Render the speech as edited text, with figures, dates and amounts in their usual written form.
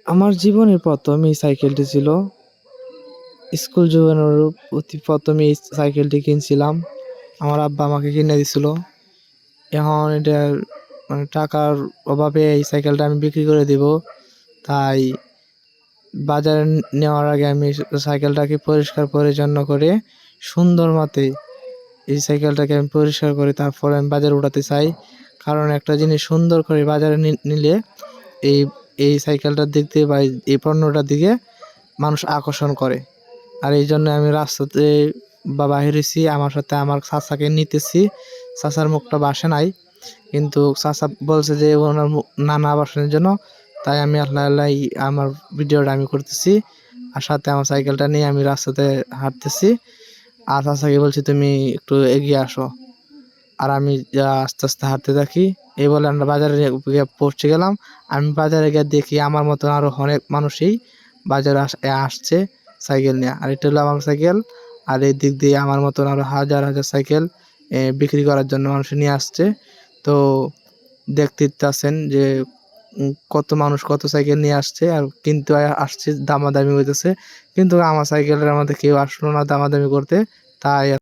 আমার জীবনের প্রথম এই সাইকেলটি ছিল স্কুল জীবনের অতি প্রথমে এই সাইকেলটি কিনছিলাম। আমার আব্বা আমাকে কিনে দিছিল। এখন এটার টাকার অভাবে এই সাইকেলটা আমি বিক্রি করে দিব। তাই বাজারে নেওয়ার আগে আমি সাইকেলটাকে পরিষ্কার পরিচ্ছন্ন করে সুন্দর মতে এই সাইকেলটাকে আমি পরিষ্কার করে তারপরে আমি বাজারে উঠাতে চাই। কারণ একটা জিনিস সুন্দর করে বাজারে নিলে এই এই সাইকেলটার দিক দিয়ে বা এই পণ্যটার দিকে মানুষ আকর্ষণ করে। আর এই জন্য আমি রাস্তাতে বাহির হয়েছি, আমার সাথে আমার চাচাকে নিতেছি। চাচার মুখটা বাসে নাই, কিন্তু চাচা বলছে যে ওনার না বাসানোর জন্য। তাই আমি আল্লাহ আমার ভিডিওটা আমি করতেছি, আর সাথে আমার সাইকেলটা নিয়ে আমি রাস্তাতে হাঁটতেছি। আর চাচাকে বলছি তুমি একটু এগিয়ে আসো, আর আমি আস্তে আস্তে হাঁটতে থাকি। এই বলে আমরা বাজারে পৌঁছে গেলাম। আমি বাজারে গিয়ে দেখি আমার মতন আরো অনেক মানুষই বাজারে আসছে সাইকেল নিয়ে। আর এটা হলো আমার সাইকেল, আর এই দিক দিয়ে আমার মতন আরো হাজার হাজার সাইকেল বিক্রি করার জন্য মানুষ নিয়ে আসছে। তো দেখতে পাচ্ছেন যে কত মানুষ কত সাইকেল নিয়ে আসছে, আর কিন্তু আসছে দামাদামি হইতেছে। কিন্তু আমার সাইকেলের আমাদের কেউ আসলো না দামাদামি করতে। তাই